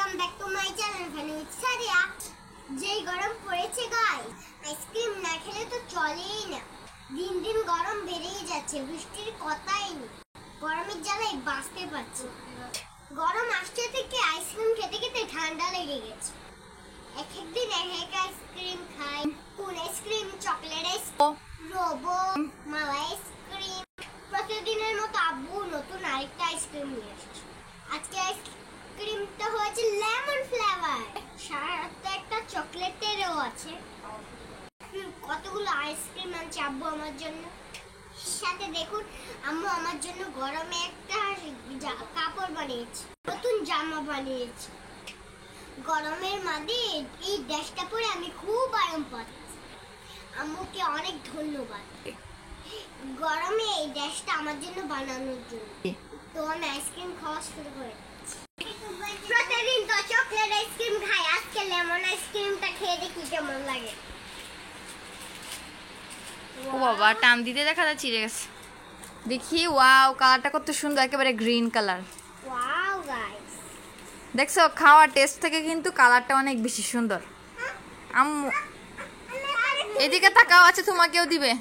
Welcome back to my channel Bhanuj Sariya. যেই গরম পড়েছে গাইস, আইসক্রিম না খেলে তো চলেই না। দিন দিন গরম বেড়েই যাচ্ছে, বৃষ্টির কথাই নেই। গরমের জ্বালায় বাঁচতে পারছি না। গরম আসছে থেকে আইসক্রিম খেতে খেতে ঠান্ডা লেগে গেছে। এক একদিন এক এক আইসক্রিম খাই। কোন আইসক্রিম, চকলেট আইসক্রিম, রোবো, মালাই আইসক্রিম। প্রতিদিনের মতো আব্বু নতুন আরেকটা আইসক্রিম নিয়ে আসছে। আজকে আইসক্রিমটা হয়েছে লেমন ফ্লেভার, সাথে একটা চকলেটেরও আছে। কতগুলো আইসক্রিম আনছে আব্বু আমার জন্য। সাথে দেখুন আম্মু আমার জন্য গরমে একটা কাপড় বানিয়েছে, নতুন জামা বানিয়েছে। গরমের মাঝে এই ড্রেসটা পরে আমি খুব আরাম পাচ্ছি। আম্মুকে অনেক ধন্যবাদ গরমে এই ড্রেসটা আমার জন্য বানানোর জন্য। তো আমি আইসক্রিম খাওয়া শুরু করে প্রতিদিন তো চকলেট আইসক্রিম খাই, আজকে লেমন আইসক্রিমটা খেয়ে দেখি কেমন লাগে। ও বাবা, টান দিতে দেখা যাচ্ছে চিড়ে গেছে। দেখি, ওয়াও, কালারটা কত সুন্দর, একেবারে গ্রিন কালার। ওয়াও গাইস, দেখছো, খাওয়ার টেস্ট থেকে কিন্তু কালারটা অনেক বেশি সুন্দর। আম্মু এদিকে তাকাও, আছে তোমাকেও দিবে।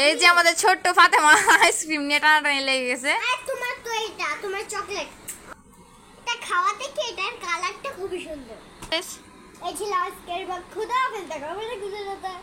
এই যে আমাদের ছোট্ট ফাতেমা আইসক্রিম নিয়ে টানাটানি লেগে গেছে। তোমার তো এটা তোমার চকলেট, এটা খাওয়া থেকে এটার কালারটা খুবই সুন্দর। এই ছিল আজকের ব্লগ। খুদা হাফেজ, দেখা হবে খুদা দাদা।